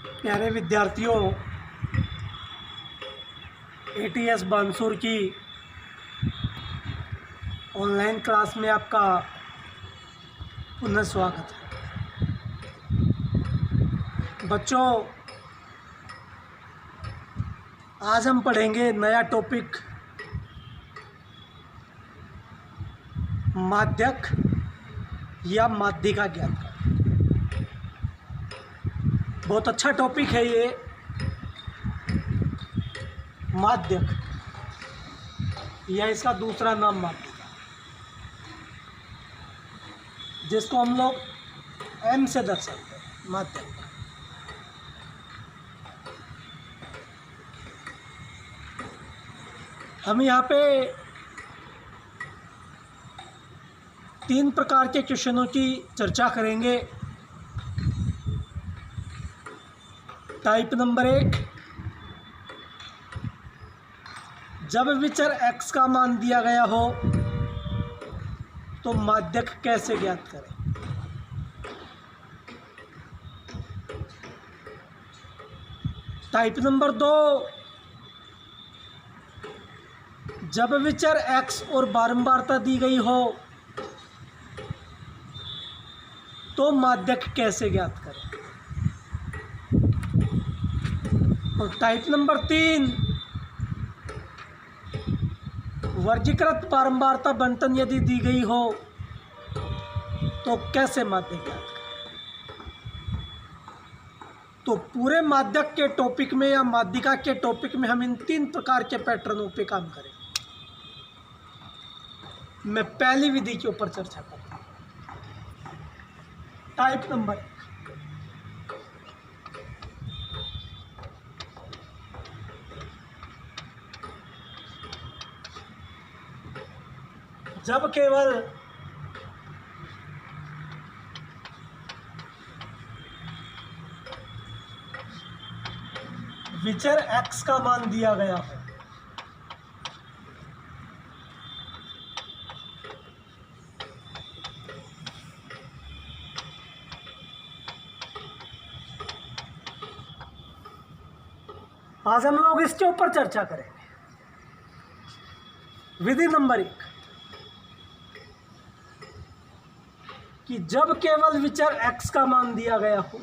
प्यारे विद्यार्थियों, एटीएस बानसूर की ऑनलाइन क्लास में आपका पुनः स्वागत है। बच्चों, आज हम पढ़ेंगे नया टॉपिक माध्यक या माध्यिका ज्ञात करना। बहुत अच्छा टॉपिक है ये माध्यक, या इसका दूसरा नाम माध्यिका, जिसको हम लोग एम से दर्शाते हैं। माध्यक हम यहाँ पे 3 प्रकार के क्वेश्चनों की चर्चा करेंगे। टाइप नंबर 1, जब विचर x का मान दिया गया हो तो माध्यक कैसे ज्ञात करें। टाइप नंबर 2, जब विचर x और बारंबारता दी गई हो तो माध्यक कैसे ज्ञात करें। और टाइप नंबर 3, वर्गीकृत बारंबारता बंटन यदि दी गई हो तो कैसे माध्यक ज्ञात करें। तो पूरे माध्यक के टॉपिक में या माध्यिका के टॉपिक में हम इन 3 प्रकार के पैटर्नों पे काम करेंगे। मैं पहली विधि के ऊपर चर्चा करूंगा। टाइप नंबर 1, जब केवल विचर x का मान दिया गया हो आज हम लोग इसके ऊपर चर्चा करेंगे। विधि नंबर 1, कि जब केवल विचर x का मान दिया गया हो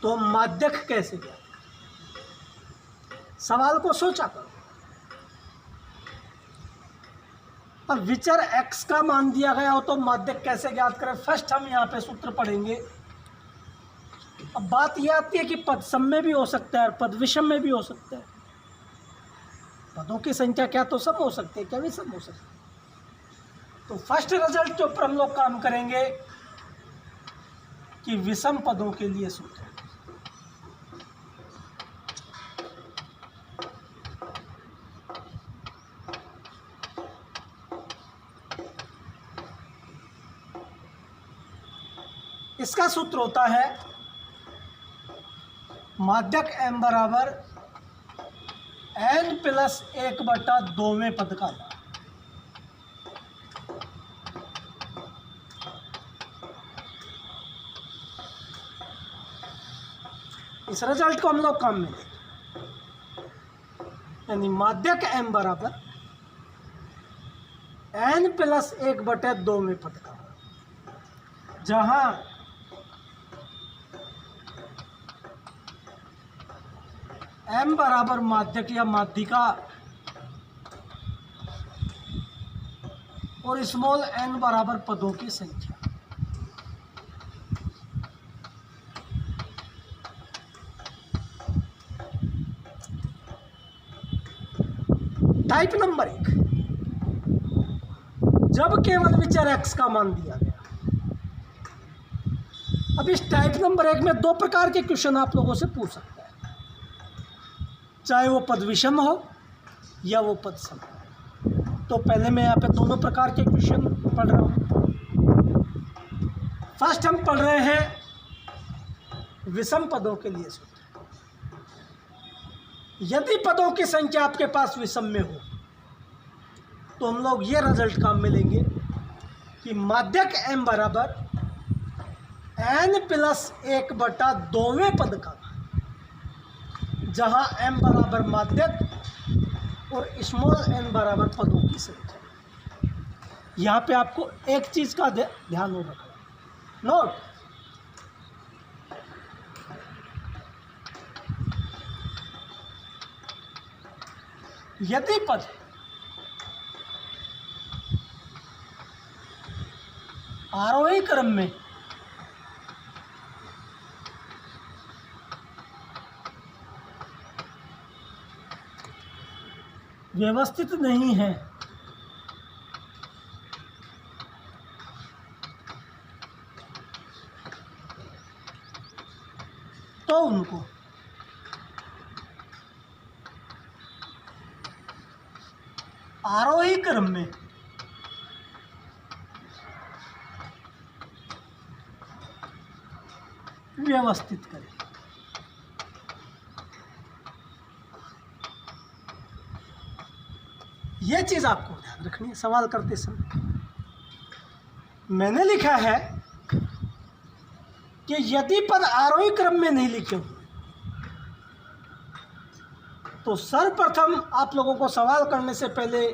तो माध्यक कैसे ज्ञात करें। सवाल को सोचा करो। अब विचर x का मान दिया गया हो तो माध्यक कैसे ज्ञात करें। फर्स्ट हम यहाँ पे सूत्र पढ़ेंगे। अब बात यह आती है कि पद सम में भी हो सकता है और पद विषम में भी हो सकता है। पदों की संख्या क्या तो सम हो सकती है, क्या विषम हो सकती है। तो फर्स्ट रिजल्ट के ऊपर हम लोग काम करेंगे कि विषम पदों के लिए सूत्र। इसका सूत्र होता है माध्यक m बराबर n+1/2वें पद का मान। इस रिजल्ट को हम लोग काम में लेंगे, यानी माध्यक m बराबर n+1/2वें पद का मान, जहां m बराबर माध्यक या माध्यिका और स्मॉल n बराबर पदों की संख्या। टाइप नंबर 1, जब केवल विचर x का मान दिया गया। अब इस टाइप नंबर 1 में 2 प्रकार के क्वेश्चन आप लोगों से पूछ सकता है, चाहे वो पद विषम हो या वो पद सम। तो पहले मैं यहाँ पे दोनों प्रकार के क्वेश्चन पढ़ रहा हूँ। फर्स्ट हम पढ़ रहे हैं विषम पदों के लिए सूत्र। यदि पदों की संख्या आपके पास विषम में हो तो हम लोग ये रिजल्ट काम में लेंगे कि माध्यक m बराबर n+1/2वें पद का, जहाँ m बराबर माध्यक और स्मॉल n बराबर पदों की संख्या। यहाँ पे आपको एक चीज़ का ध्यान हो रखना, नोट, यदि पद आरोही क्रम में व्यवस्थित नहीं है तो उनको आरोही क्रम में व्यवस्थित करें। यह चीज आपको ध्यान रखनी है सवाल करते समय। मैंने लिखा है कि यदि पद आरोही क्रम में नहीं लिखे हो तो सर्वप्रथम आप लोगों को सवाल करने से पहले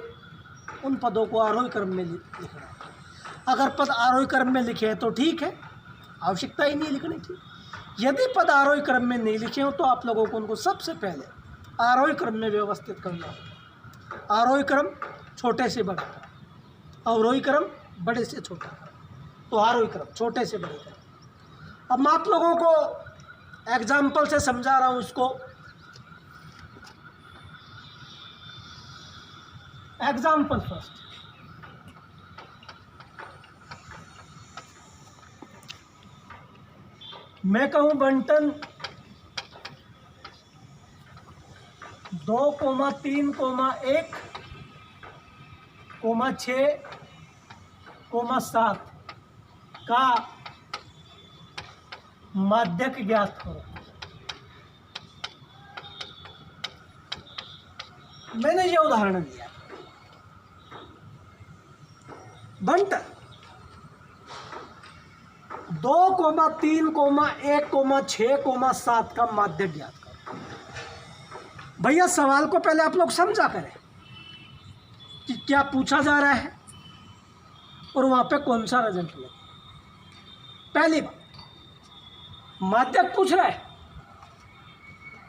उन पदों को आरोही क्रम में लिखना है। अगर पद आरोही क्रम में लिखे हैं तो ठीक है, आवश्यकता ही नहीं लिखने की। यदि पद आरोही क्रम में नहीं लिखे हो तो आप लोगों को उनको सबसे पहले आरोही क्रम में व्यवस्थित करना होगा। आरोही क्रम छोटे से बड़ा, अवरोही क्रम बड़े से छोटा, तो आरोही क्रम छोटे से बड़े क्रम। अब मैं आप लोगों को एग्जाम्पल से समझा रहा हूँ इसको। एग्जाम्पल फर्स्ट, मैं कहूँ बंटन 2,3,1,6,7 का माध्यक ज्ञात करो। मैंने ये उदाहरण दिया, बंटन 2,3,1,6,7 का माध्यक ज्ञात करो। भैया सवाल को पहले आप लोग समझा करें कि क्या पूछा जा रहा है और वहां पे कौन सा रिजल्ट लगे। पहली बात, माध्यक पूछ रहा है,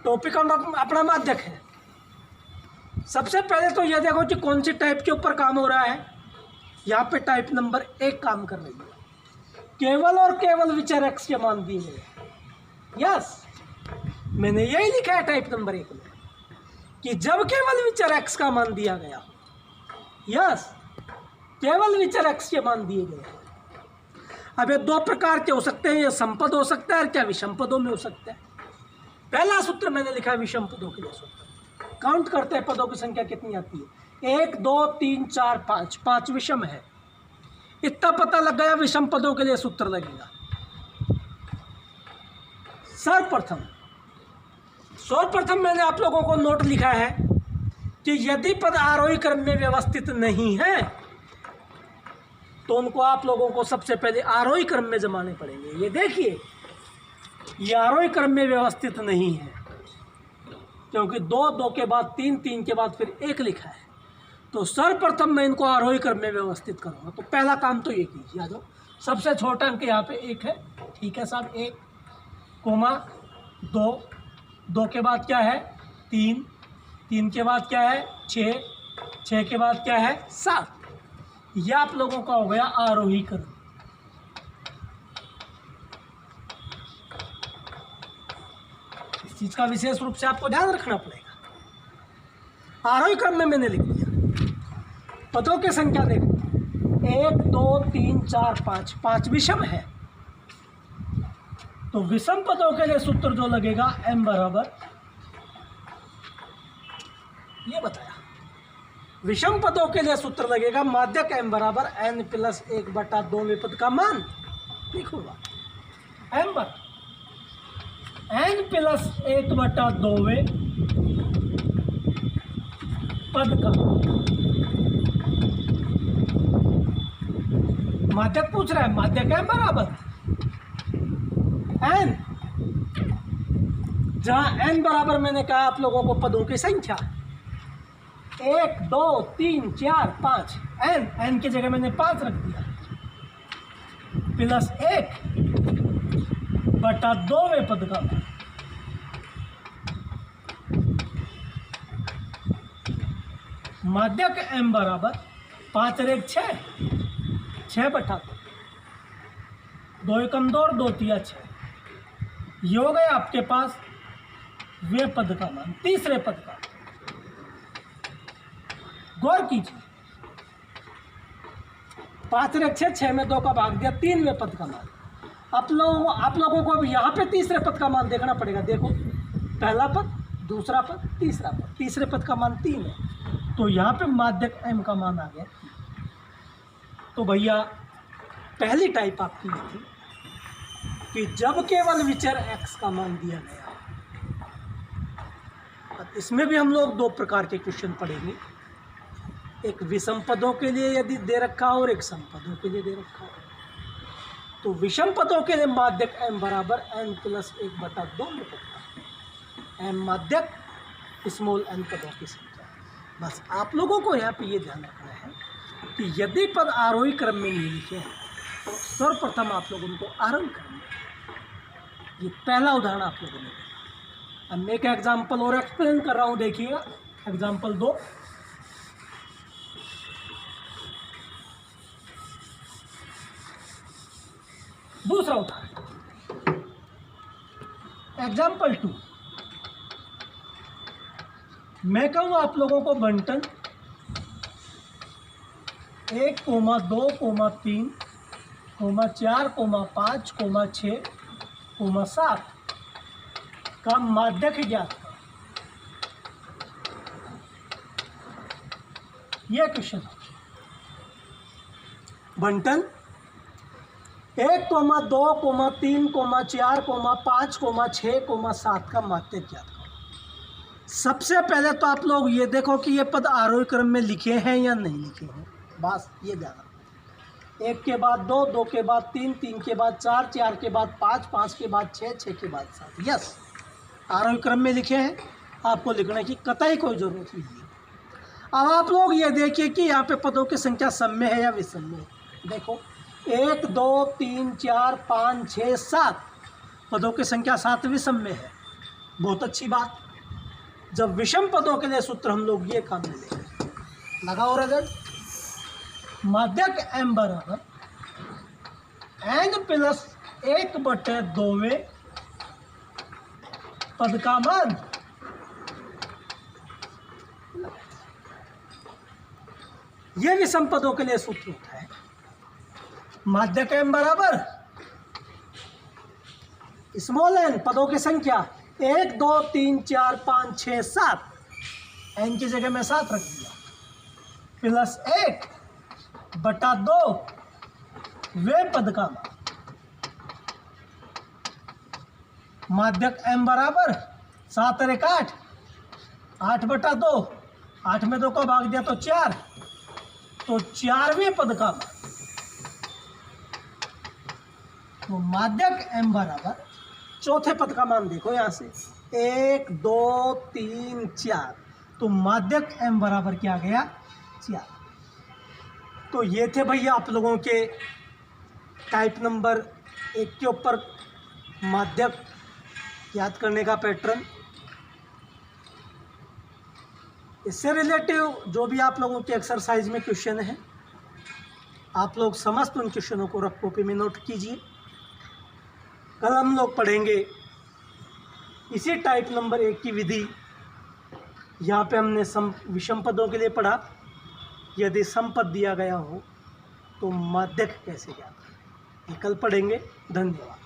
टॉपिक अपना माध्यक है। सबसे पहले तो यह देखो कि कौन सी टाइप के ऊपर काम हो रहा है। यहाँ पे टाइप नंबर 1 काम कर रही है, केवल और केवल विचार एक्स के मान दिए गए। यस, मैंने यही लिखा है टाइप नंबर 1 में कि जब केवल विचार एक्स का मान दिया गया। यस, केवल विचार एक्स के मान दिए गए। अब ये दो प्रकार के हो सकते हैं, ये समपद हो सकता है और क्या विषम पदों में हो सकता है। पहला सूत्र मैंने लिखा है विषम पदों के लिए सूत्र। काउंट करते हैं पदों की संख्या कितनी आती है। 1 2 3 4 5, 5 विषम है। इतना पता लग गया, विषम पदों के लिए सूत्र लगेगा। सर्वप्रथम मैंने आप लोगों को नोट लिखा है कि यदि पद आरोही क्रम में व्यवस्थित नहीं है तो उनको आप लोगों को सबसे पहले आरोही क्रम में जमाने पड़ेंगे। ये देखिए, ये आरोही क्रम में व्यवस्थित नहीं है क्योंकि 2 2 के बाद 3 3 के बाद फिर 1 लिखा है। तो सर्वप्रथम मैं इनको आरोही क्रम में व्यवस्थित करूँगा। तो पहला काम तो ये कीजिए, आ जाओ। सबसे छोटा अंक यहाँ पे 1 है, ठीक है साहब। 1, 2, 2 के बाद क्या है 3, 3 के बाद क्या है 6, 6 के बाद क्या है 7। यह आप लोगों का हो गया आरोही क्रम। इस चीज का विशेष रूप से आपको ध्यान रखना पड़ेगा। आरोही क्रम में मैंने लिख दिया। पदों की संख्या देखो, 1 2 3 4 5, 5 विषम है। तो विषम पदों के लिए सूत्र जो लगेगा m बराबर, ये बताया। विषम पदों के लिए सूत्र लगेगा माध्यक m बराबर n+1/2वें पद का मान लिखूंगा। m बराबर n+1/2वें पद का माध्यक पूछ रहा है। माध्यक m बराबर जहाँ n बराबर मैंने कहा आप लोगों को पदों की संख्या 1 2 3 4 5 n की जगह मैंने 5 रख दिया प्लस 1/2वें पद का मान। माध्यक m बराबर 5 और 1 6 6/2 2 एकम 2 और 2 तिया 6। ये हो गया आपके पास वे पद का मान, तीसरे पद का। गौर कीजिए 5 और 1 6 6 में 2 का भाग दिया, 3वें पद का मान। आप लोगों को अब यहाँ पे तीसरे पद का मान देखना पड़ेगा। देखो पहला पद, दूसरा पद, तीसरा पद, तीसरे पद का मान 3 है, तो यहाँ पे माध्यक m का मान आ गया। तो भैया पहली टाइप आपकी ये थी कि जब केवल विचर x का मान दिया गया। अब इसमें भी हम लोग 2 प्रकार के क्वेश्चन पढ़ेंगे, एक विषम पदों के लिए यदि दे रखा हो और एक सम पदों के लिए दे रखा हो। तो विषम पदों के लिए माध्यक m बराबर n + 1/2 में पड़ता है। m माध्यक स्मॉल n पदों की संख्या। बस आप लोगों को यहाँ पे ये ध्यान रखना है कि यदि पद आरोही क्रम में नहीं लिखे हैं तो सर्वप्रथम आप लोग उनको आरंभ करेंगे। ये पहला उदाहरण आप लोगों ने देखा। अब मैं एक एग्जाम्पल और एक्सप्लेन कर रहा हूँ, देखिएगा एग्जाम्पल 2। दूसरा उदाहरण एग्जाम्पल 2। मैं कहूँ आप लोगों को बंटन 1, 2, 3, 4, 5, 6, 7 का माध्यक ज्ञात करो। यह क्वेश्चन बंटन 1, 2, 3, 4, 5, 6, 7 का माध्यक ज्ञात करो। सबसे पहले तो आप लोग ये देखो कि ये पद आरोही क्रम में लिखे हैं या नहीं लिखे हैं। बस ये ध्यान रखो। 1 के बाद 2, 2 के बाद 3, 3 के बाद 4, 4 के बाद 5, 5 के बाद 6, 6 के बाद 7। यस, आरोही क्रम में लिखे हैं, आपको लिखने की कतई कोई ज़रूरत नहीं है। अब आप लोग ये देखिए कि यहाँ पे पदों की संख्या सम में है या विषम में है। देखो 1 2 3 4 5 6 7 पदों की संख्या 7 विषम में है। बहुत अच्छी बात। जब विषम पदों के लिए सूत्र हम लोग ये काम में लेंगे, लगाओ रिजल्ट। माध्यक m बराबर n + 1/2वें पद का मान। यह विषम पदों के लिए सूत्र होता है। माध्यक m बराबर स्मॉल n पदों की संख्या 1 2 3 4 5 6 7, n की जगह में 7 रख दिया, प्लस 1/2 वे पद का मान। माध्यक m बराबर 7 और 1 8, 8/2, 8 में 2 का भाग दिया तो 4, तो 4वें पद का मान। तो माध्यक m बराबर चौथे पद का मान देखो यहाँ से 1 2 3 4, तो माध्यक m बराबर क्या गया 4। तो ये थे भैया आप लोगों के टाइप नंबर 1 के ऊपर माध्यक याद करने का पैटर्न। इससे रिलेटिव जो भी आप लोगों के एक्सरसाइज में क्वेश्चन है, आप लोग समस्त उन क्वेश्चनों को रफ कॉपी में नोट कीजिए। कल हम लोग पढ़ेंगे इसी टाइप नंबर 1 की विधि। यहाँ पे हमने विषम पदों के लिए पढ़ा, यदि सम पद दिया गया हो तो माध्यक कैसे ज्ञात करें, ये कल पढ़ेंगे। धन्यवाद।